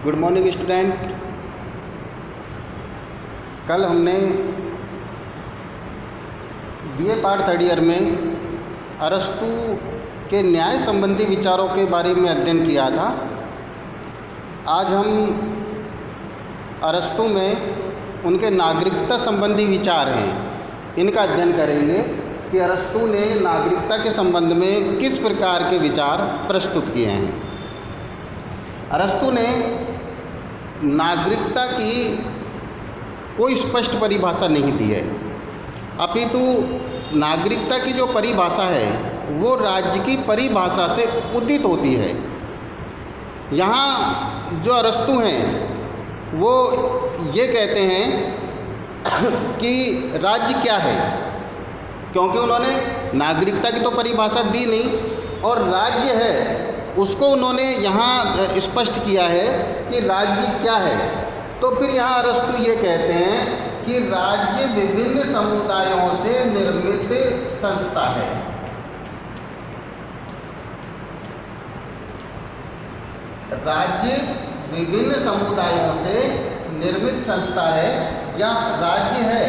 Good morning student. कल हमने BA part third year में अरस्तु के न्याय संबंधी विचारों के बारे में अध्ययन किया था। आज हम अरस्तु में उनके नागरिकता संबंधी विचार हैं, इनका अध्ययन करेंगे कि अरस्तु ने नागरिकता के संबंध में किस प्रकार के विचार प्रस्तुत किए हैं। अरस्तु ने नागरिकता की कोई स्पष्ट परिभाषा नहीं दी है, अपितु नागरिकता की जो परिभाषा है वो राज्य की परिभाषा से उदित होती है। यहाँ जो अरस्तु हैं वो ये कहते हैं कि राज्य क्या है, क्योंकि उन्होंने नागरिकता की तो परिभाषा दी नहीं और राज्य है उसको उन्होंने यहाँ स्पष्ट किया है कि राज्य क्या है। तो फिर यहाँ अरस्तु ये कहते हैं कि राज्य विभिन्न समुदायों से निर्मित संस्था है। राज्य विभिन्न समुदायों से निर्मित संस्था है या राज्य है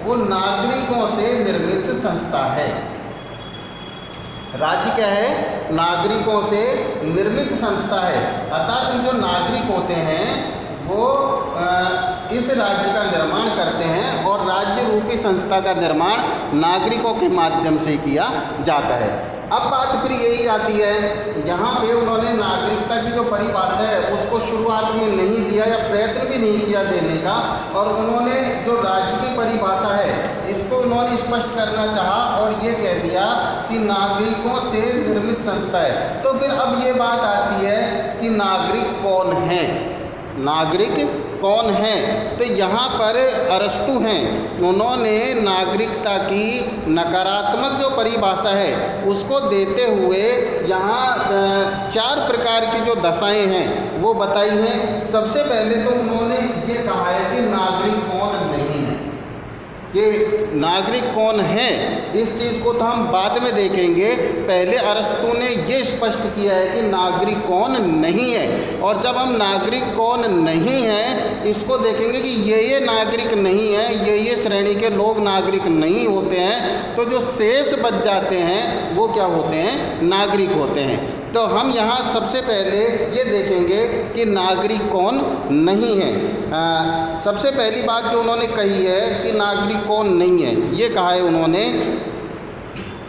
वो नागरिकों से निर्मित संस्था है। राज्य क्या है? नागरिकों से निर्मित संस्था है, अर्थात जो नागरिक होते हैं वो इस राज्य का निर्माण करते हैं और राज्य रूपी संस्था का निर्माण नागरिकों के माध्यम से किया जाता है। अब बात फिर यही आती है, यहाँ पे उन्होंने नागरिकता की जो परिभाषा है उसको शुरुआत में नहीं दिया या प्रयत्न भी नहीं किया देने का, और उन्होंने जो राज्य की परिभाषा है इसको उन्होंने स्पष्ट करना चाहा और ये कह दिया कि नागरिकों से निर्मित संस्था है। तो फिर अब ये बात आती है कि नागरिक कौन है, नागरिक कौन है? तो यहाँ पर अरस्तु हैं, उन्होंने नागरिकता की नकारात्मक जो परिभाषा है उसको देते हुए यहाँ 4 प्रकार की जो दशाएं हैं वो बताई हैं। सबसे पहले तो उन्होंने ये कहा है कि नागरिक कौन नहीं है। ये नागरिक कौन है इस चीज़ को तो हम बाद में देखेंगे, पहले अरस्तु ने ये स्पष्ट किया है कि नागरिक कौन नहीं है। और जब हम नागरिक कौन नहीं है इसको देखेंगे कि ये नागरिक नहीं है, ये श्रेणी के लोग नागरिक नहीं होते हैं, तो जो शेष बच जाते हैं वो क्या होते हैं? नागरिक होते हैं। तो हम यहाँ सबसे पहले ये देखेंगे कि नागरिक कौन नहीं है। सबसे पहली बात जो उन्होंने कही है कि नागरिक कौन नहीं है, ये कहा है उन्होंने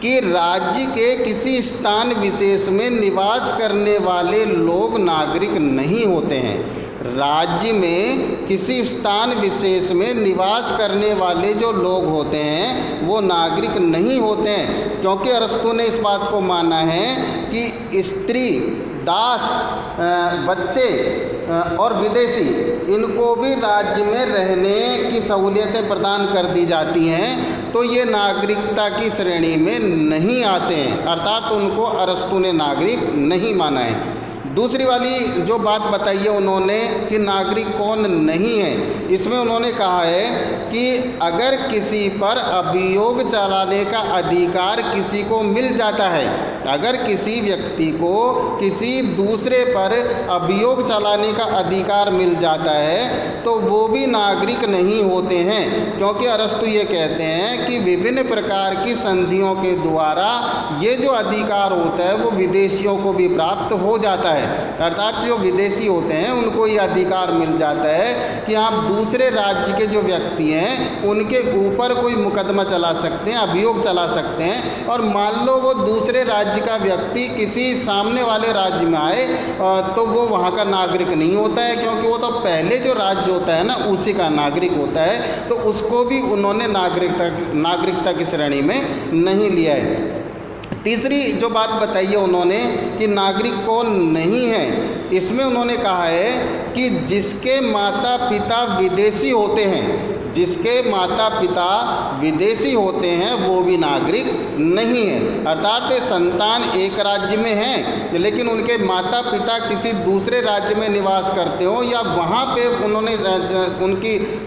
कि राज्य के किसी स्थान विशेष में निवास करने वाले लोग नागरिक नहीं होते हैं। राज्य में किसी स्थान विशेष में निवास करने वाले जो लोग होते हैं वो नागरिक नहीं होते हैं, क्योंकि अरस्तु ने इस बात को माना है कि स्त्री, दास, बच्चे और विदेशी इनको भी राज्य में रहने की सहूलियतें प्रदान कर दी जाती हैं, तो ये नागरिकता की श्रेणी में नहीं आते हैं, अर्थात उनको अरस्तु ने नागरिक नहीं माना है। दूसरी वाली जो बात बताई है उन्होंने कि नागरिक कौन नहीं है, इसमें उन्होंने कहा है कि अगर किसी पर अभियोग चलाने का अधिकार किसी को मिल जाता है, अगर किसी व्यक्ति को किसी दूसरे पर अभियोग चलाने का अधिकार मिल जाता है तो वो भी नागरिक नहीं होते हैं, क्योंकि अरस्तु ये कहते हैं कि विभिन्न प्रकार की संधियों के द्वारा ये जो अधिकार होता है वो विदेशियों को भी प्राप्त हो जाता है। अर्थात जो विदेशी होते हैं उनको ये अधिकार मिल जाता है कि आप दूसरे राज्य के जो व्यक्ति हैं उनके ऊपर कोई मुकदमा चला सकते हैं, अभियोग चला सकते हैं, और मान लो वो दूसरे राज्य का व्यक्ति किसी सामने वाले राज्य में आए तो वो वहाँ का नागरिक नहीं होता है, क्योंकि वो तो पहले जो राज्य होता है ना उसी का नागरिक होता है, तो उसको भी उन्होंने नागरिकता की श्रेणी में नहीं लिया है। तीसरी जो बात बताई है उन्होंने कि नागरिक कौन नहीं है, इसमें उन्होंने कहा है कि जिसके माता पिता विदेशी होते हैं, जिसके माता पिता विदेशी होते हैं वो भी नागरिक नहीं है। अर्थात संतान एक राज्य में हैं लेकिन उनके माता पिता किसी दूसरे राज्य में निवास करते हो या वहाँ पे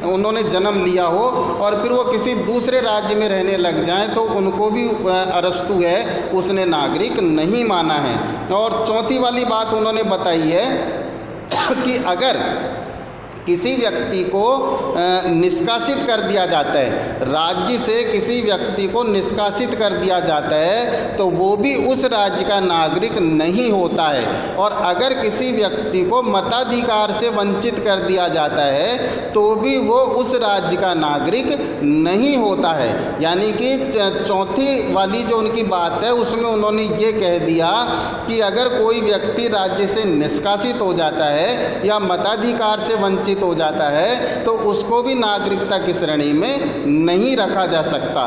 उन्होंने जन्म लिया हो और फिर वो किसी दूसरे राज्य में रहने लग जाएं तो उनको भी अरस्तु है उसने नागरिक नहीं माना है। और चौथी वाली बात उन्होंने बताई है कि अगर किसी व्यक्ति को निष्कासित कर दिया जाता है, राज्य से किसी व्यक्ति को निष्कासित कर दिया जाता है तो वो भी उस राज्य का नागरिक नहीं होता है। और अगर किसी व्यक्ति को मताधिकार से वंचित कर दिया जाता है तो भी वो उस राज्य का नागरिक नहीं होता है। यानी कि चौथी वाली जो उनकी बात है उसमें उन्होंने ये कह दिया कि अगर कोई व्यक्ति राज्य से निष्कासित हो जाता है या मताधिकार से वंचित हो जाता है तो उसको भी नागरिकता की श्रेणी में नहीं रखा जा सकता।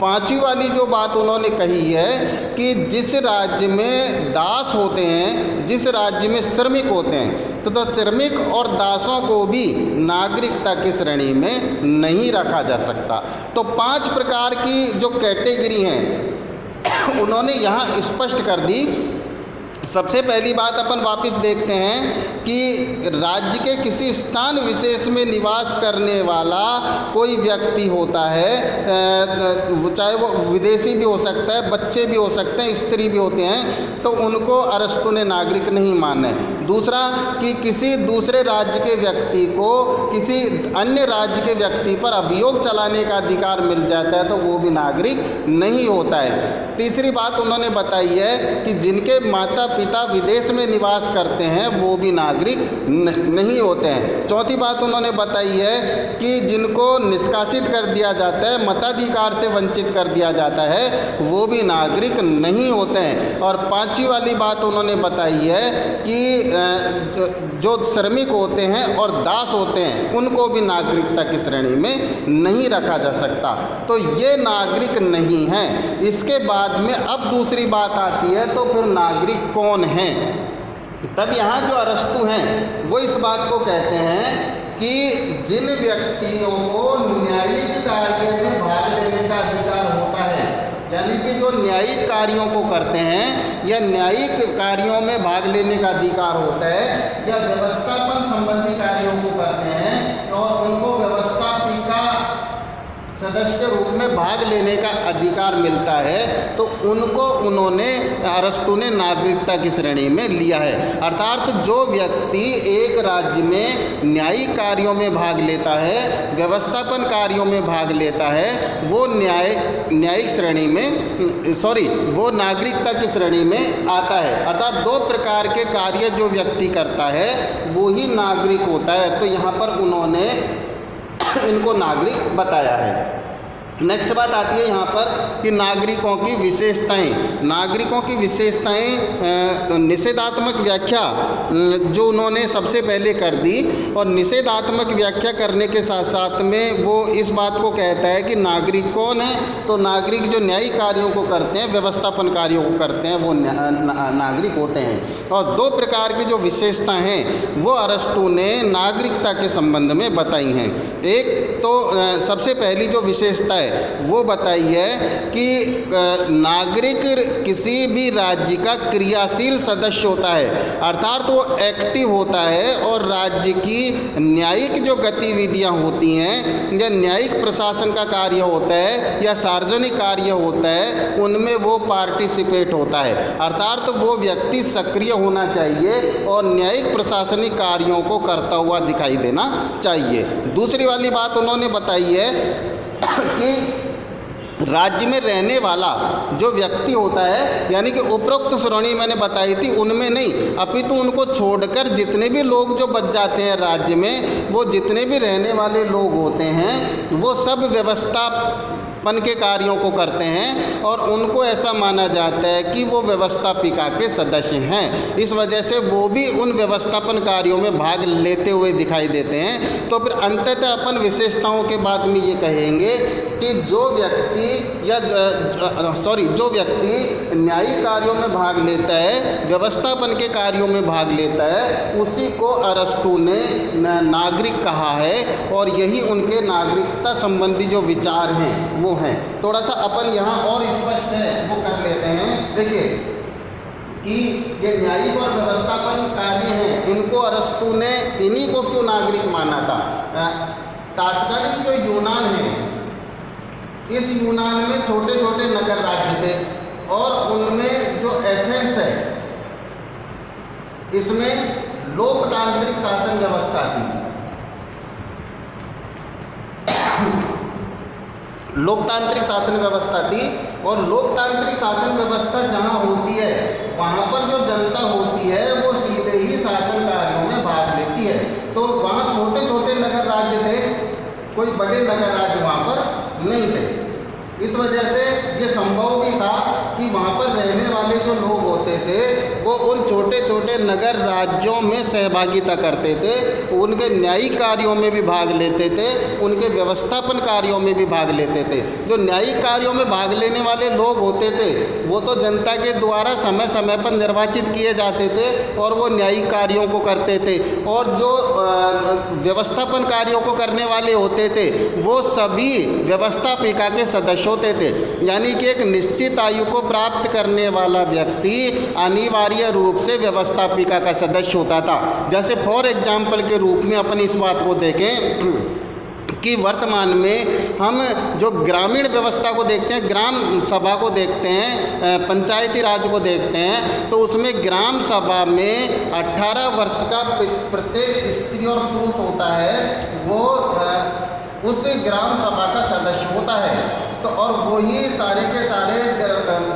पांचवी वाली जो बात उन्होंने कही है कि जिस राज्य में दास होते हैं, जिस राज्य में श्रमिक होते हैं, तो श्रमिक और दासों को भी नागरिकता की श्रेणी में नहीं रखा जा सकता। तो 5 प्रकार की जो कैटेगरी हैं उन्होंने यहाँ स्पष्ट कर दी। सबसे पहली बात अपन वापस देखते हैं कि राज्य के किसी स्थान विशेष में निवास करने वाला कोई व्यक्ति होता है, चाहे वो विदेशी भी हो सकता है, बच्चे भी हो सकते हैं, स्त्री भी होते हैं, तो उनको अरस्तु ने नागरिक नहीं माने। दूसरा कि किसी दूसरे राज्य के व्यक्ति को किसी अन्य राज्य के व्यक्ति पर अभियोग चलाने का अधिकार मिल जाता है तो वो भी नागरिक नहीं होता है। तीसरी बात उन्होंने बताई है कि जिनके माता पिता विदेश में निवास करते हैं वो भी नागरिक नहीं होते हैं। चौथी बात उन्होंने बताई है कि जिनको निष्कासित कर दिया जाता है, मताधिकार से वंचित कर दिया जाता है, वो भी नागरिक नहीं होते हैं। और पांचवी वाली बात उन्होंने बताई है कि जो श्रमिक होते हैं और दास होते हैं उनको भी नागरिकता की श्रेणी में नहीं रखा जा सकता। तो ये नागरिक नहीं है। इसके बाद में अब दूसरी बात आती है तो फिर नागरिक कौन है। तब यहाँ जो अरस्तु हैं वो इस बात को कहते हैं कि जिन व्यक्तियों को न्यायिक कार्य में भाग लेने का अधिकार होता है, यानी कि जो न्यायिक कार्यों को करते हैं या न्यायिक कार्यों में भाग लेने का अधिकार होता है या व्यवस्थापन संबंधी कार्यों को करते हैं और उनको व्यवस्थापिका सदस्य रूप में भाग लेने का अधिकार मिलता है तो उनको उन्होंने अरस्तु ने नागरिकता की श्रेणी में लिया है। अर्थात जो व्यक्ति एक राज्य में न्यायिक कार्यों में भाग लेता है, व्यवस्थापन कार्यों में भाग लेता है, वो न्यायिक श्रेणी में वो नागरिकता की श्रेणी में आता है। अर्थात 2 प्रकार के कार्य जो व्यक्ति करता है वो ही नागरिक होता है। तो यहाँ पर उन्होंने इनको नागरिक बताया है। नेक्स्ट बात आती है यहाँ पर कि नागरिकों की विशेषताएं। नागरिकों की विशेषताएं निषेधात्मक व्याख्या जो उन्होंने सबसे पहले कर दी, और निषेधात्मक व्याख्या करने के साथ साथ में वो इस बात को कहता है कि नागरिक कौन है। तो नागरिक जो न्यायिक कार्यों को करते हैं, व्यवस्थापन कार्यों को करते हैं, वो नागरिक होते हैं। और 2 प्रकार की जो विशेषता हैं वो अरस्तु ने नागरिकता के संबंध में बताई हैं। एक तो सबसे पहली जो विशेषता वो बताई है कि नागरिक किसी भी राज्य का क्रियाशील सदस्य होता है, अर्थात वो एक्टिव होता है और राज्य की न्यायिक जो गतिविधियां होती हैं या न्यायिक प्रशासन का कार्य होता है या सार्वजनिक कार्य होता है उनमें वो पार्टिसिपेट होता है। अर्थात वो व्यक्ति सक्रिय होना चाहिए और न्यायिक प्रशासनिक कार्यों को करता हुआ दिखाई देना चाहिए। दूसरी वाली बात उन्होंने बताई है कि राज्य में रहने वाला जो व्यक्ति होता है, यानी कि उपरोक्त श्रेणी मैंने बताई थी उनमें नहीं, अपितु उनको छोड़कर जितने भी लोग जो बच जाते हैं राज्य में, वो जितने भी रहने वाले लोग होते हैं वो सब व्यवस्थापन के कार्यों को करते हैं और उनको ऐसा माना जाता है कि वो व्यवस्थापिका के सदस्य हैं। इस वजह से वो भी उन व्यवस्थापन कार्यों में भाग लेते हुए दिखाई देते हैं। तो फिर अंततः अपन विशेषताओं के बाद में ये कहेंगे कि जो व्यक्ति न्यायिक कार्यों में भाग लेता है, व्यवस्थापन के कार्यों में भाग लेता है, उसी को अरस्तु ने नागरिक कहा है। और यही उनके नागरिकता संबंधी जो विचार हैं वो हैं। थोड़ा सा अपन यहाँ और स्पष्ट है वो कर लेते हैं। देखिए कि ये न्यायिक और व्यवस्थापन कार्य हैं, इनको अरस्तु ने इन्हीं को क्यों नागरिक माना था। तात्कालिक जो यूनान है, इस यूनान में छोटे छोटे नगर राज्य थे और उनमें जो एथेंस है इसमें लोकतांत्रिक शासन व्यवस्था थी। लोकतांत्रिक शासन व्यवस्था थी और लोकतांत्रिक शासन व्यवस्था जहाँ होती है वहाँ पर जो जनता होती है वो सीधे ही शासन कार्यों में भाग लेती है। तो वहाँ छोटे छोटे नगर राज्य थे, कोई बड़े नगर राज्य वहाँ पर नहीं थे। इस वजह से ये संभव भी था कि वहाँ पर रहने वाले जो लोग होते थे वो उन छोटे छोटे नगर राज्यों में सहभागिता करते थे, उनके न्यायिक कार्यों में भी भाग लेते थे, उनके व्यवस्थापन कार्यों में भी भाग लेते थे। जो न्यायिक कार्यों में भाग लेने वाले लोग होते थे वो तो जनता के द्वारा समय समय पर निर्वाचित किए जाते थे और वो न्यायिक कार्यों को करते थे, और जो व्यवस्थापन कार्यों को करने वाले होते थे वो सभी व्यवस्थापिका के सदस्य होते थे। यानी कि एक निश्चित आयु को प्राप्त करने वाला व्यक्ति अनिवार्य रूप से व्यवस्थापिका का सदस्य होता था। जैसे फॉर एग्जाम्पल के रूप में अपन इस बात को देखें कि वर्तमान में हम जो ग्रामीण व्यवस्था को देखते हैं, ग्राम सभा को देखते हैं, पंचायती राज को देखते हैं, तो उसमें ग्राम सभा में 18 वर्ष का प्रत्येक स्त्री और पुरुष होता है वो उस ग्राम सभा का सदस्य होता है। तो और वही सारे के सारे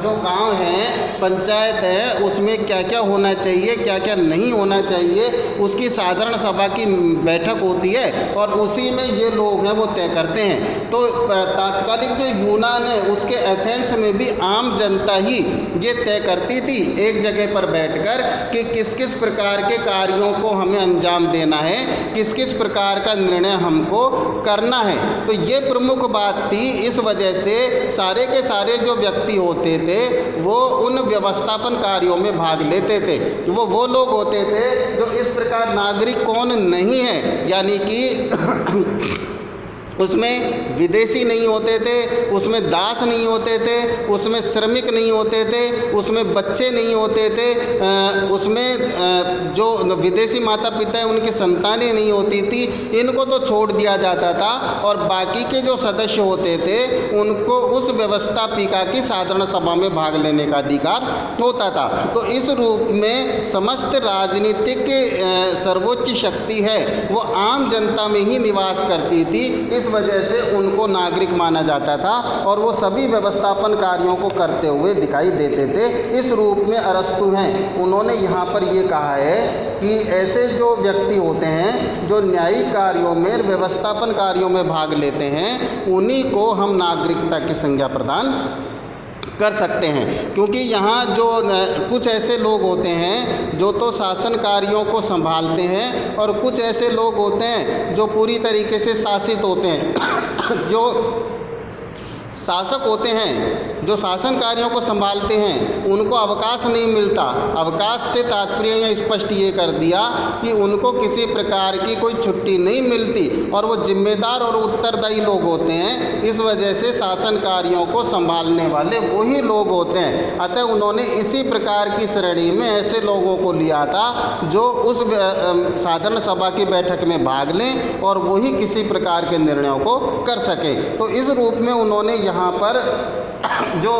जो गांव हैं, पंचायत है, उसमें क्या क्या होना चाहिए, क्या क्या नहीं होना चाहिए, उसकी साधारण सभा की बैठक होती है और उसी में ये लोग हैं वो तय करते हैं। तो तात्कालिक जो यूनान है उसके एथेंस में भी आम जनता ही ये तय करती थी एक जगह पर बैठकर कि किस किस प्रकार के कार्यों को हमें अंजाम देना है, किस किस प्रकार का निर्णय हमको करना है। तो ये प्रमुख बात थी। इस वजह से सारे के सारे जो व्यक्ति होते थे वो उन व्यवस्थापन कार्यों में भाग लेते थे। वो लोग होते थे जो इस प्रकार नागरिक कौन नहीं है, यानी कि उसमें विदेशी नहीं होते थे, उसमें दास नहीं होते थे, उसमें श्रमिक नहीं होते थे, उसमें बच्चे नहीं होते थे, उसमें जो विदेशी माता पिता हैं उनकी संतानें नहीं होती थी। इनको तो छोड़ दिया जाता था और बाकी के जो सदस्य होते थे उनको उस व्यवस्थापिका की साधारण सभा में भाग लेने का अधिकार होता था। तो इस रूप में समस्त राजनीतिक सर्वोच्च शक्ति है वो आम जनता में ही निवास करती थी। इस वजह से उनको नागरिक माना जाता था और वो सभी व्यवस्थापन कार्यों को करते हुए दिखाई देते थे। इस रूप में अरस्तु हैं, उन्होंने यहाँ पर ये कहा है कि ऐसे जो व्यक्ति होते हैं जो न्यायिक कार्यों में, व्यवस्थापन कार्यों में भाग लेते हैं, उन्हीं को हम नागरिकता की संज्ञा प्रदान कर सकते हैं। क्योंकि यहाँ जो कुछ ऐसे लोग होते हैं जो तो शासन कार्यों को संभालते हैं और कुछ ऐसे लोग होते हैं जो पूरी तरीके से शासित होते हैं। जो शासक होते हैं, जो शासन कार्यों को संभालते हैं, उनको अवकाश नहीं मिलता। अवकाश से तात्पर्य यहाँ स्पष्ट ये कर दिया कि उनको किसी प्रकार की कोई छुट्टी नहीं मिलती और वो जिम्मेदार और उत्तरदायी लोग होते हैं। इस वजह से शासन कार्यों को संभालने वाले वही लोग होते हैं। अतः उन्होंने इसी प्रकार की श्रेणी में ऐसे लोगों को लिया था जो उस साधारण सभा की बैठक में भाग लें और वही किसी प्रकार के निर्णयों को कर सकें। तो इस रूप में उन्होंने यहाँ पर जो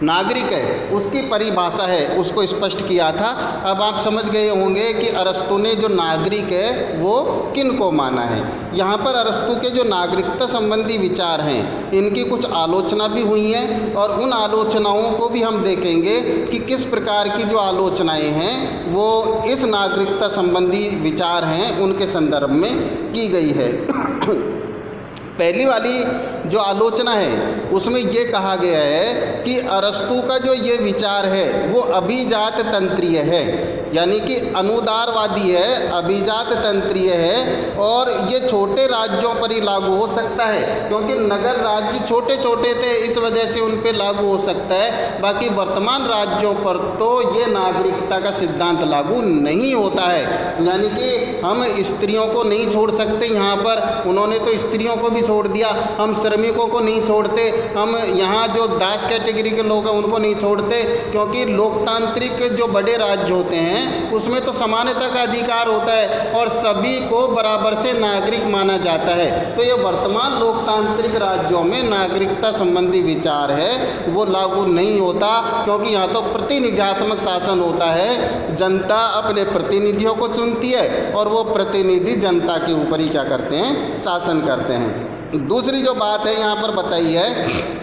नागरिक है उसकी परिभाषा है उसको स्पष्ट किया था। अब आप समझ गए होंगे कि अरस्तु ने जो नागरिक है वो किन को माना है। यहाँ पर अरस्तु के जो नागरिकता संबंधी विचार हैं इनकी कुछ आलोचना भी हुई है और उन आलोचनाओं को भी हम देखेंगे कि किस प्रकार की जो आलोचनाएं हैं वो इस नागरिकता संबंधी विचार हैं उनके संदर्भ में की गई है। पहली वाली जो आलोचना है उसमें ये कहा गया है कि अरस्तु का जो ये विचार है वो अभिजात तंत्रीय है, यानी कि अनुदारवादी है, अभिजात तंत्रीय है और ये छोटे राज्यों पर ही लागू हो सकता है क्योंकि नगर राज्य छोटे छोटे थे, इस वजह से उन पर लागू हो सकता है। बाकी वर्तमान राज्यों पर तो ये नागरिकता का सिद्धांत लागू नहीं होता है। यानी कि हम स्त्रियों को नहीं छोड़ सकते यहाँ पर, उन्होंने तो स्त्रियों को भी छोड़ दिया। हम श्रमिकों को नहीं छोड़ते, हम यहाँ जो दास कैटेगरी के लोग हैं उनको नहीं छोड़ते क्योंकि लोकतांत्रिक जो बड़े राज्य होते हैं हैं उसमें तो समानता का अधिकार होता है और सभी को बराबर से नागरिक माना जाता है। तो ये वर्तमान लोकतांत्रिक राज्यों में नागरिकता संबंधी विचार है वो लागू नहीं होता, क्योंकि यहाँ तो प्रतिनिधियात्मक शासन होता है। जनता अपने प्रतिनिधियों को चुनती है और वो प्रतिनिधि जनता के ऊपर ही क्या करते हैं, शासन करते हैं। दूसरी जो बात है यहाँ पर बताई है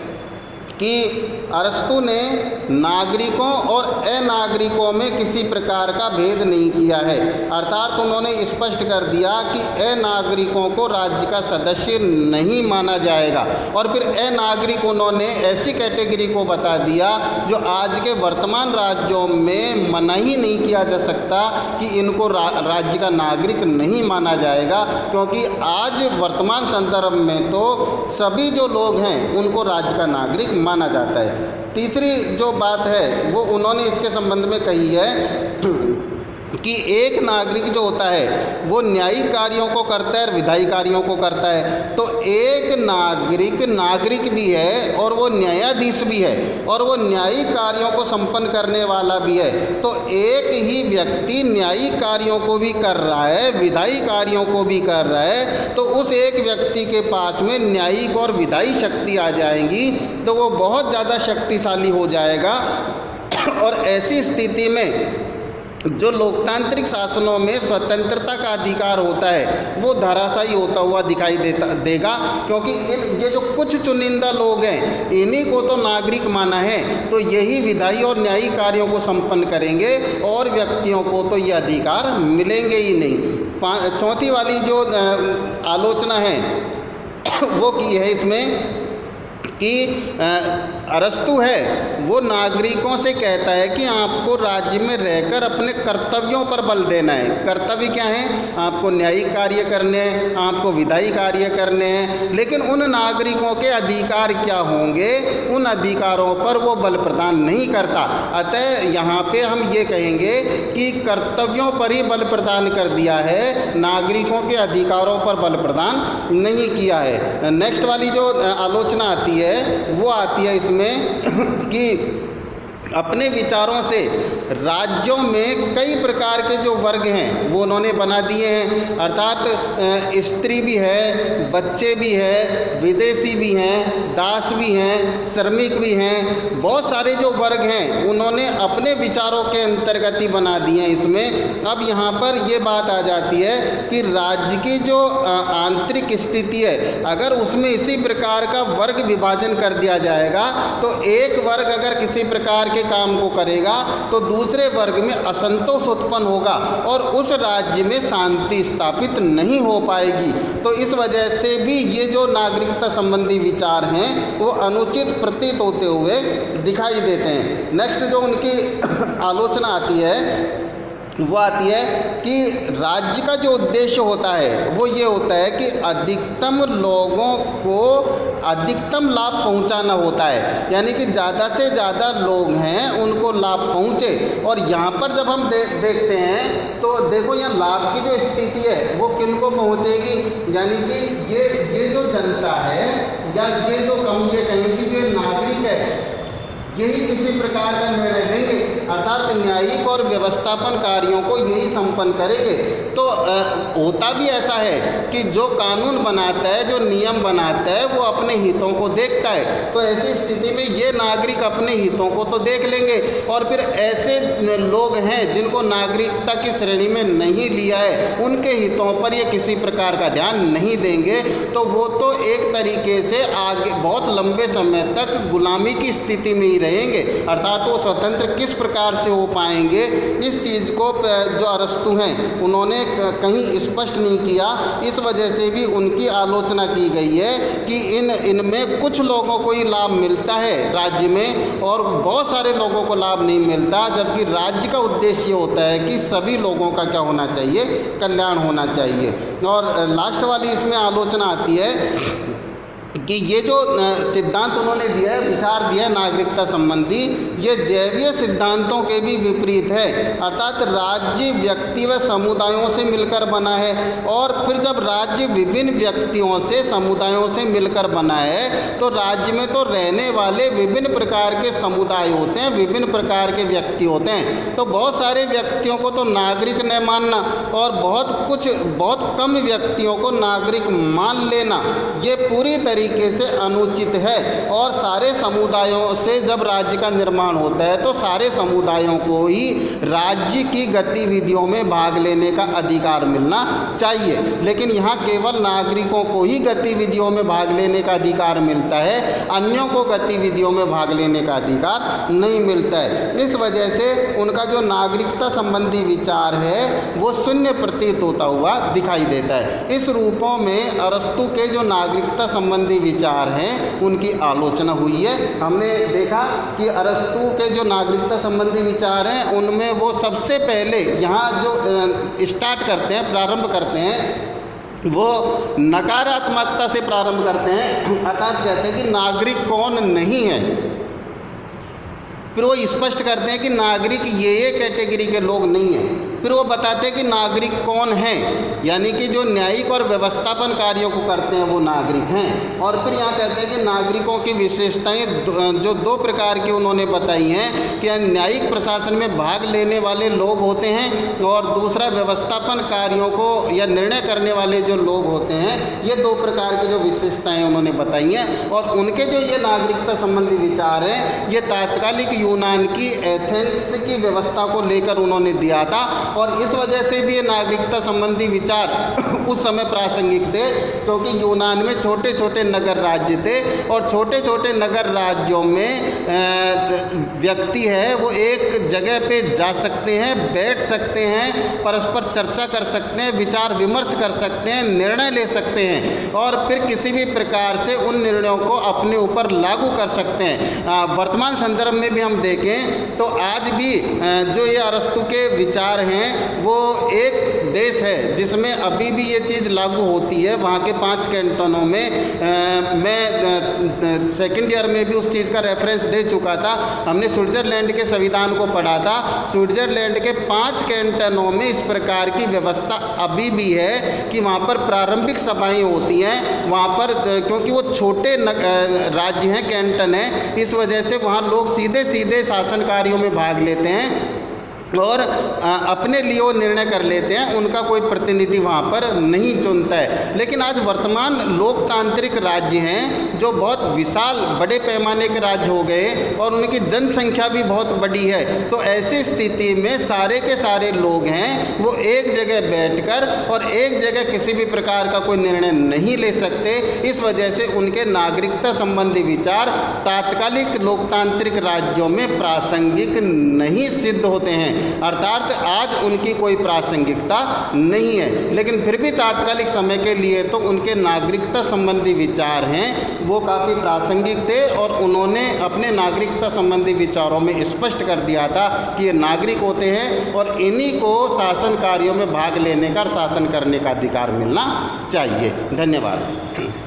कि अरस्तु ने नागरिकों और अनागरिकों में किसी प्रकार का भेद नहीं किया है, अर्थात उन्होंने स्पष्ट कर दिया कि अनागरिकों को राज्य का सदस्य नहीं माना जाएगा। और फिर अनागरिक उन्होंने ऐसी कैटेगरी को बता दिया जो आज के वर्तमान राज्यों में मना ही नहीं किया जा सकता कि इनको राज्य का नागरिक नहीं माना जाएगा, क्योंकि आज वर्तमान संदर्भ में तो सभी जो लोग हैं उनको राज्य का नागरिक माना जाता है। तीसरी जो बात है वो उन्होंने इसके संबंध में कही है कि एक नागरिक जो होता है वो न्यायिक कार्यों को करता है और विधायी कार्यों को करता है। तो एक नागरिक भी है और वो न्यायाधीश भी है और वो न्यायिक कार्यों को संपन्न करने वाला भी है। तो एक ही व्यक्ति न्यायिक कार्यों को भी कर रहा है, विधायी कार्यों को भी कर रहा है, तो उस एक व्यक्ति के पास में न्यायिक और विधायी शक्ति आ जाएंगी तो वो बहुत ज़्यादा शक्तिशाली हो जाएगा। और ऐसी स्थिति में जो लोकतांत्रिक शासनों में स्वतंत्रता का अधिकार होता है वो धराशायी होता हुआ दिखाई देगा, क्योंकि ये जो कुछ चुनिंदा लोग हैं इन्हीं को तो नागरिक माना है, तो यही विधायी और न्यायिक कार्यों को संपन्न करेंगे और व्यक्तियों को तो ये अधिकार मिलेंगे ही नहीं। चौथी वाली जो आलोचना है वो की है इसमें कि अरस्तु है वो नागरिकों से कहता है कि आपको राज्य में रहकर अपने कर्तव्यों पर बल देना है। कर्तव्य क्या है? आपको न्यायिक कार्य करने हैं, आपको विधायी कार्य करने हैं, लेकिन उन नागरिकों के अधिकार क्या होंगे उन अधिकारों पर वो बल प्रदान नहीं करता। अतः यहाँ पे हम ये कहेंगे कि कर्तव्यों पर ही बल प्रदान कर दिया है, नागरिकों के अधिकारों पर बल प्रदान नहीं किया है। नेक्स्ट वाली जो आलोचना आती है वो आती है इसमें कि अपने विचारों से राज्यों में कई प्रकार के जो वर्ग हैं वो उन्होंने बना दिए हैं, अर्थात स्त्री भी है, बच्चे भी है, विदेशी भी हैं, दास भी हैं, श्रमिक भी हैं, बहुत सारे जो वर्ग हैं उन्होंने अपने विचारों के अंतर्गत ही बना दिए हैं इसमें। अब यहाँ पर ये बात आ जाती है कि राज्य की जो आंतरिक स्थिति है अगर उसमें इसी प्रकार का वर्ग विभाजन कर दिया जाएगा तो एक वर्ग अगर किसी प्रकार के काम को करेगा तो दूसरे वर्ग में असंतोष उत्पन्न होगा और उस राज्य में शांति स्थापित नहीं हो पाएगी। तो इस वजह से भी ये जो नागरिकता संबंधी विचार हैं वो अनुचित प्रतीत होते हुए दिखाई देते हैं। नेक्स्ट जो उनकी आलोचना आती है वो आती है कि राज्य का जो उद्देश्य होता है वो ये होता है कि अधिकतम लोगों को अधिकतम लाभ पहुंचाना होता है, यानी कि ज़्यादा से ज़्यादा लोग हैं उनको लाभ पहुंचे। और यहाँ पर जब हम देखते हैं तो देखो यहाँ लाभ की जो स्थिति है वो किन को पहुँचेगी, यानी कि ये जो जनता है या ये जो हम ये कहेंगे जो नागरिक है यही किसी प्रकार का निर्णय लेंगे, अर्थात न्यायिक और व्यवस्थापन कार्यों को यही संपन्न करेंगे। तो होता भी ऐसा है कि जो कानून बनाता है, जो नियम बनाता है वो अपने हितों को देखता है। तो ऐसी स्थिति में ये नागरिक अपने हितों को तो देख लेंगे और फिर ऐसे लोग हैं जिनको नागरिकता की श्रेणी में नहीं लिया है उनके हितों पर ये किसी प्रकार का ध्यान नहीं देंगे। तो वो तो एक तरीके से आगे बहुत लंबे समय तक गुलामी की स्थिति में ही रहेंगे, अर्थात वो स्वतंत्र किस प्रकार से हो पाएंगे इस चीज़ को जो अरस्तु हैं उन्होंने कहीं स्पष्ट नहीं किया। इस वजह से भी उनकी आलोचना की गई है कि इनमें कुछ लोगों को ही लाभ मिलता है राज्य में और बहुत सारे लोगों को लाभ नहीं मिलता, जबकि राज्य का उद्देश्य होता है कि सभी लोगों का क्या होना चाहिए, कल्याण होना चाहिए। और लास्ट वाली इसमें आलोचना आती है कि ये जो सिद्धांत उन्होंने दिया है, विचार दिया है नागरिकता संबंधी, ये जैवीय सिद्धांतों के भी विपरीत है। अर्थात राज्य व्यक्ति व समुदायों से मिलकर बना है, और फिर जब राज्य विभिन्न व्यक्तियों से, समुदायों से मिलकर बना है, तो राज्य में तो रहने वाले विभिन्न प्रकार के समुदाय होते हैं, विभिन्न प्रकार के व्यक्ति होते हैं। तो बहुत सारे व्यक्तियों को तो नागरिक न मानना और बहुत कम व्यक्तियों को नागरिक मान लेना, ये पूरी तरीके से अनुचित है। और सारे समुदायों से जब राज्य का निर्माण होता है तो सारे समुदायों को ही राज्य की गतिविधियों में भाग लेने का अधिकार मिलना चाहिए। लेकिन यहाँ केवल नागरिकों को ही गतिविधियों में भाग लेने का अधिकार मिलता है, अन्यों को गतिविधियों में भाग लेने का अधिकार नहीं मिलता है। इस वजह से उनका जो नागरिकता संबंधी विचार है वो शून्य प्रतीत होता हुआ दिखाई देता है। इस रूपों में अरस्तु के जो नागरिकता संबंधी विचार हैं उनकी आलोचना हुई है। हमने देखा कि अरस्तु के जो नागरिकता संबंधी विचार हैं उनमें वो सबसे पहले यहाँ जो स्टार्ट करते हैं, प्रारंभ करते हैं, वो नकारात्मकता से प्रारंभ करते हैं। अर्थात कहते हैं कि नागरिक कौन नहीं है, फिर वो स्पष्ट करते हैं कि नागरिक ये कैटेगरी के लोग नहीं हैं, फिर वो बताते हैं कि नागरिक कौन है, यानी कि जो न्यायिक और व्यवस्थापन कार्यों को करते हैं वो नागरिक हैं। और फिर यहाँ कहते हैं कि नागरिकों की विशेषताएं जो दो प्रकार की उन्होंने बताई हैं कि न्यायिक प्रशासन में भाग लेने वाले लोग होते हैं, और दूसरा व्यवस्थापन कार्यों को या निर्णय करने वाले जो लोग होते हैं, ये दो प्रकार की जो विशेषताएं उन्होंने बताई हैं। और उनके जो ये नागरिकता संबंधी विचार हैं ये तात्कालिक यूनान की एथेंस की व्यवस्था को लेकर उन्होंने दिया था, और इस वजह से भी ये नागरिकता संबंधी विचार उस समय प्रासंगिक थे, क्योंकि यूनान में छोटे छोटे नगर राज्य थे, और छोटे छोटे नगर राज्यों में व्यक्ति है वो एक जगह पे जा सकते हैं, बैठ सकते हैं, परस्पर चर्चा कर सकते हैं, विचार विमर्श कर सकते हैं, निर्णय ले सकते हैं, और फिर किसी भी प्रकार से उन निर्णयों को अपने ऊपर लागू कर सकते हैं। वर्तमान संदर्भ में भी हम देखें तो आज भी जो ये अरस्तु के विचार हैं वो एक देश है जिसमें अभी भी ये चीज़ लागू होती है। वहाँ के 5 कैंटनों में मैं सेकेंड ईयर में भी उस चीज़ का रेफरेंस दे चुका था। हमने स्विट्ज़रलैंड के संविधान को पढ़ा था। स्विट्ज़रलैंड के 5 कैंटनों में इस प्रकार की व्यवस्था अभी भी है कि वहाँ पर प्रारंभिक सभाएं होती हैं। वहाँ पर क्योंकि वो छोटे राज्य हैं, कैंटन हैं, इस वजह से वहाँ लोग सीधे सीधे शासन कार्यों में भाग लेते हैं और अपने लिए वो निर्णय कर लेते हैं, उनका कोई प्रतिनिधि वहाँ पर नहीं चुनता है। लेकिन आज वर्तमान लोकतांत्रिक राज्य हैं जो बहुत विशाल बड़े पैमाने के राज्य हो गए और उनकी जनसंख्या भी बहुत बड़ी है, तो ऐसी स्थिति में सारे के सारे लोग हैं वो एक जगह बैठकर और एक जगह किसी भी प्रकार का कोई निर्णय नहीं ले सकते। इस वजह से उनके नागरिकता संबंधी विचार तात्कालिक लोकतांत्रिक राज्यों में प्रासंगिक नहीं सिद्ध होते हैं, अर्थात आज उनकी कोई प्रासंगिकता नहीं है। लेकिन फिर भी तात्कालिक समय के लिए तो उनके नागरिकता संबंधी विचार हैं वो काफ़ी प्रासंगिक थे, और उन्होंने अपने नागरिकता संबंधी विचारों में स्पष्ट कर दिया था कि ये नागरिक होते हैं और इन्हीं को शासन कार्यों में भाग लेने का, शासन करने का अधिकार मिलना चाहिए। धन्यवाद।